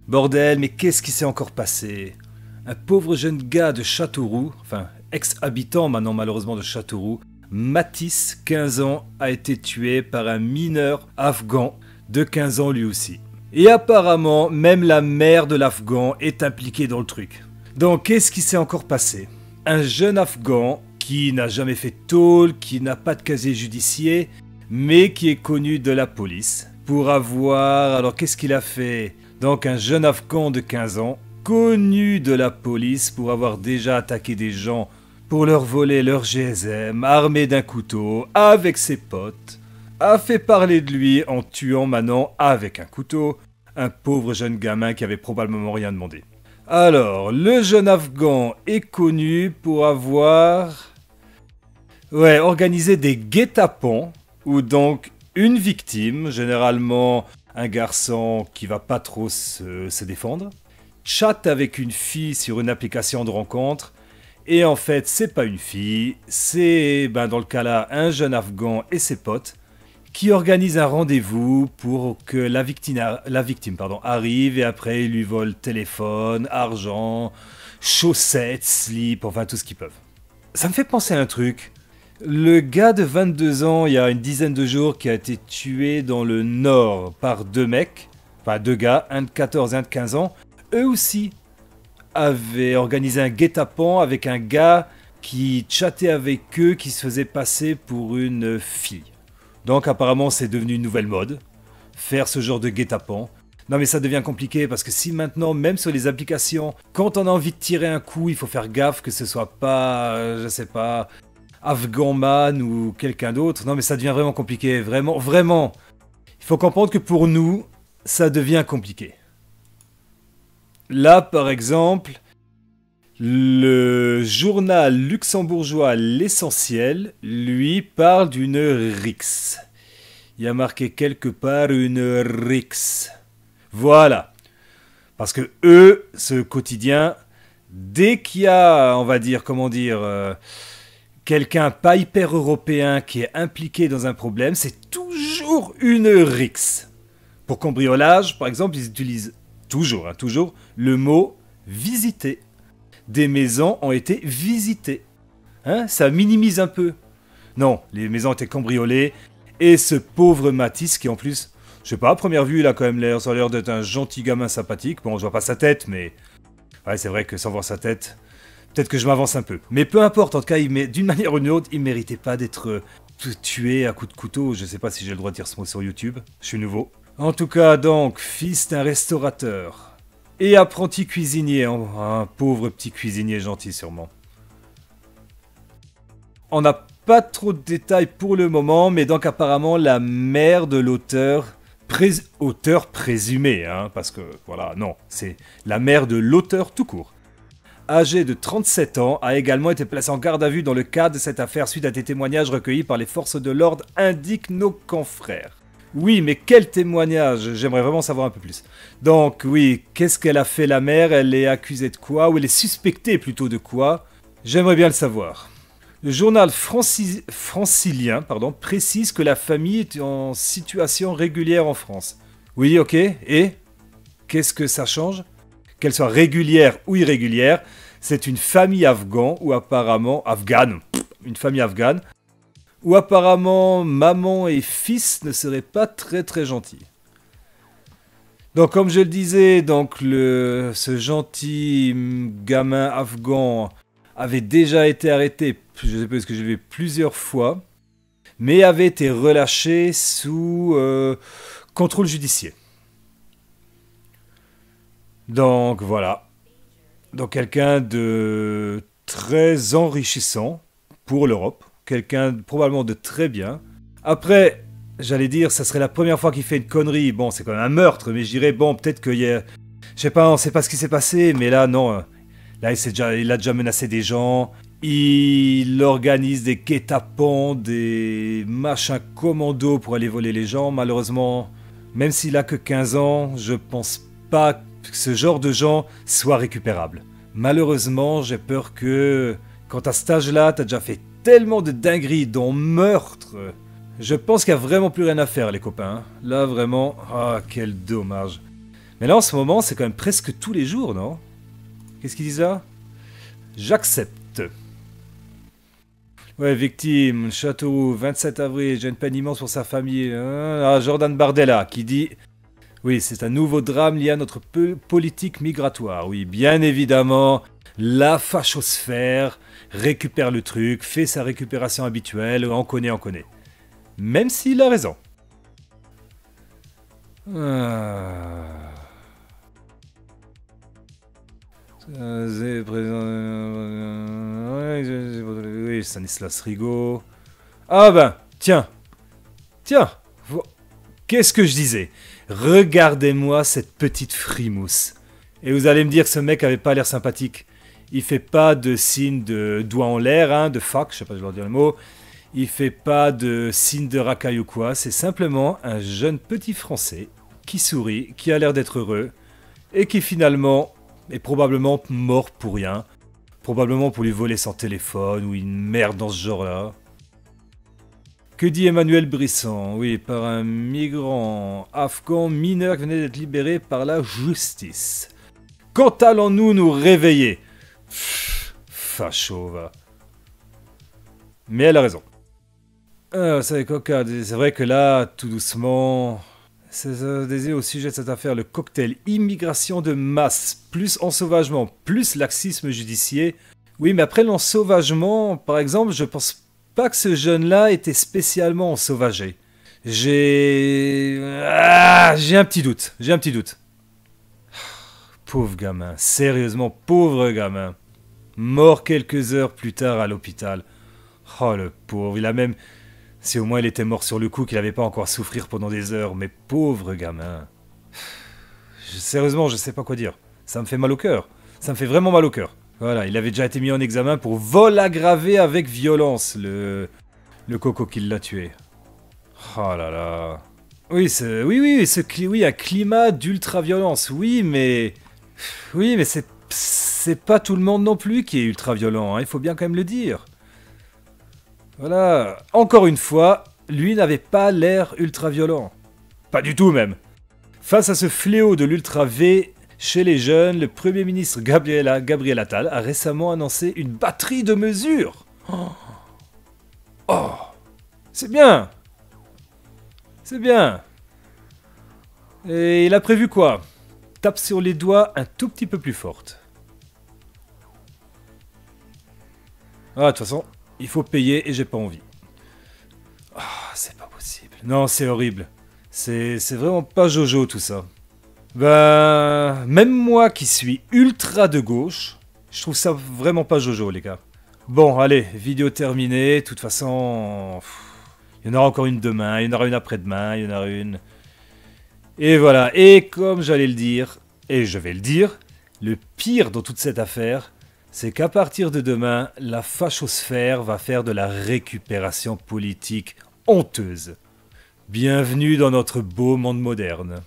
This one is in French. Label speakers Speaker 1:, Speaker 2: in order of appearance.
Speaker 1: Bordel, mais qu'est-ce qui s'est encore passé? Un pauvre jeune gars de Châteauroux, enfin ex-habitant maintenant malheureusement de Châteauroux, Matisse, 15 ans, a été tué par un mineur afghan de 15 ans lui aussi. Et apparemment, même la mère de l'Afghan est impliquée dans le truc. Donc, qu'est-ce qui s'est encore passé? Un jeune Afghan qui n'a jamais fait de tôle, qui n'a pas de casier judiciaire, mais qui est connu de la police, pour avoir... Alors, qu'est-ce qu'il a fait? Donc, un jeune Afghan de 15 ans, connu de la police pour avoir déjà attaqué des gens pour leur voler leur GSM, armé d'un couteau, avec ses potes, a fait parler de lui en tuant Manon avec un couteau, un pauvre jeune gamin qui avait probablement rien demandé. Alors, le jeune Afghan est connu pour avoir organisé des guet-apens, où donc une victime, généralement un garçon qui va pas trop se défendre, chatte avec une fille sur une application de rencontre. Et en fait, c'est pas une fille, c'est dans le cas là un jeune Afghan et ses potes qui organisent un rendez-vous pour que la victime arrive et après ils lui volent téléphone, argent, chaussettes, slip, enfin tout ce qu'ils peuvent. Ça me fait penser à un truc. Le gars de 22 ans, il y a une dizaine de jours, qui a été tué dans le nord par deux mecs, enfin deux gars, un de 14 et un de 15 ans, eux aussi avaient organisé un guet-apens avec un gars qui chattait avec eux, qui se faisait passer pour une fille. Donc apparemment c'est devenu une nouvelle mode, faire ce genre de guet-apens. Non mais ça devient compliqué parce que si maintenant, même sur les applications, quand on a envie de tirer un coup, il faut faire gaffe que ce soit pas, je sais pas, Afghanman ou quelqu'un d'autre. Non mais ça devient vraiment compliqué, vraiment, vraiment. Il faut comprendre que pour nous, ça devient compliqué. Là, par exemple, le journal luxembourgeois L'Essentiel, lui, parle d'une rixe. Il y a marqué quelque part une rixe. Voilà. Parce que eux, ce quotidien, dès qu'il y a, on va dire, quelqu'un pas hyper européen qui est impliqué dans un problème, c'est toujours une rixe. Pour cambriolage, par exemple, ils utilisent toujours le mot visiter. Des maisons ont été visitées. Hein, ça minimise un peu. Non, les maisons ont été cambriolées. Et ce pauvre Matisse qui en plus, je sais pas, à première vue, il a quand même ça a l'air d'être un gentil gamin sympathique. Bon, je vois pas sa tête, mais... Ouais, c'est vrai que sans voir sa tête, peut-être que je m'avance un peu. Mais peu importe, en tout cas, d'une manière ou d'une autre, il méritait pas d'être tué à coups de couteau. Je sais pas si j'ai le droit de dire ce mot sur YouTube. Je suis nouveau. En tout cas, donc, fils d'un restaurateur et apprenti cuisinier, un pauvre petit cuisinier gentil sûrement. On n'a pas trop de détails pour le moment, mais donc apparemment la mère de l'auteur, auteur présumé, hein, parce que voilà, non, c'est la mère de l'auteur tout court, âgée de 37 ans, a également été placée en garde à vue dans le cadre de cette affaire suite à des témoignages recueillis par les forces de l'ordre, indiquent nos confrères. Oui, mais quel témoignage? J'aimerais vraiment savoir un peu plus. Donc, oui, qu'est-ce qu'elle a fait la mère? Elle est accusée de quoi? Ou elle est suspectée plutôt de quoi? J'aimerais bien le savoir. Le journal francilien précise que la famille est en situation régulière en France. Oui, ok, et? Qu'est-ce que ça change? Qu'elle soit régulière ou irrégulière, c'est une famille afghane, ou apparemment... afghane, une famille afghane, où apparemment maman et fils ne seraient pas très très gentils. Donc comme je le disais, donc ce gentil gamin afghan avait déjà été arrêté, je sais pas ce que j'ai vu, plusieurs fois, mais avait été relâché sous contrôle judiciaire. Donc voilà. Donc quelqu'un de très enrichissant pour l'Europe. Quelqu'un probablement de très bien. Après, j'allais dire, ça serait la première fois qu'il fait une connerie. Bon, c'est quand même un meurtre, mais je dirais, bon, peut-être qu'il y a... Je sais pas, on sait pas ce qui s'est passé, mais là, non. Là, il a déjà menacé des gens. Il organise des guet-apens, des machins commando pour aller voler les gens. Malheureusement, même s'il a que 15 ans, je pense pas que ce genre de gens soit récupérable. Malheureusement, j'ai peur que... Quand à cet âge-là, t'as déjà fait tellement de dingueries, dont meurtre. Je pense qu'il n'y a vraiment plus rien à faire, les copains. Là, vraiment, ah, quel dommage. Mais là, en ce moment, c'est quand même presque tous les jours, non? Qu'est-ce qu'ils disent là? J'accepte. Ouais, victime, château, 27 avril, j'ai une peine immense pour sa famille. Ah, Jordan Bardella, qui dit... Oui, c'est un nouveau drame lié à notre politique migratoire. Oui, bien évidemment, la fachosphère récupère le truc, fait sa récupération habituelle, on connaît, on connaît. Même s'il a raison. Oui, Stanislas Rigaud. Ah ben, tiens. Tiens. Qu'est-ce que je disais? Regardez-moi cette petite frimousse. Et vous allez me dire que ce mec avait pas l'air sympathique. Il fait pas de signe de doigt en l'air, hein, de fuck, je sais pas si je leur dire le mot. Il fait pas de signe de racaille ou quoi. C'est simplement un jeune petit français qui sourit, qui a l'air d'être heureux, et qui finalement est probablement mort pour rien. Probablement pour lui voler son téléphone ou une merde dans ce genre-là. Que dit Emmanuel Brisson? Oui, par un migrant afghan mineur qui venait d'être libéré par la justice. Quand allons-nous nous réveiller? Facho, va. Mais elle a raison. C'est coca. C'est vrai que là, tout doucement... C'est désir au sujet de cette affaire, le cocktail immigration de masse, plus ensauvagement, plus laxisme judiciaire. Oui, mais après l'ensauvagement, par exemple, je pense pas que ce jeune-là était spécialement ensauvagé. J'ai un petit doute, Pauvre gamin, sérieusement, pauvre gamin. Mort quelques heures plus tard à l'hôpital. Oh le pauvre, il a même... Si au moins il était mort sur le coup, qu'il n'avait pas encore à souffrir pendant des heures, mais pauvre gamin. Sérieusement, je sais pas quoi dire. Ça me fait mal au cœur. Ça me fait vraiment mal au cœur. Voilà, il avait déjà été mis en examen pour vol aggravé avec violence, le coco qui l'a tué. Oh là là. Oui, un climat d'ultra-violence. Oui, mais c'est pas tout le monde non plus qui est ultra-violent, hein, il faut bien quand même le dire. Voilà, encore une fois, lui n'avait pas l'air ultra-violent. Pas du tout même. Face à ce fléau de l'ultra-V, chez les jeunes, le Premier ministre Gabriel Attal a récemment annoncé une batterie de mesures. Oh, c'est bien. C'est bien. Et il a prévu quoi? Tape sur les doigts un tout petit peu plus forte. Ah, de toute façon, il faut payer et j'ai pas envie. Ah, c'est pas possible. Non, c'est horrible. C'est vraiment pas Jojo tout ça. Ben, même moi qui suis ultra de gauche, je trouve ça vraiment pas Jojo les gars. Bon, allez, vidéo terminée. De toute façon, il y en aura encore une demain, il y en aura une après-demain, il y en aura une... Et voilà, et comme j'allais le dire, et je vais le dire, le pire dans toute cette affaire, c'est qu'à partir de demain, la fachosphère va faire de la récupération politique honteuse. Bienvenue dans notre beau monde moderne.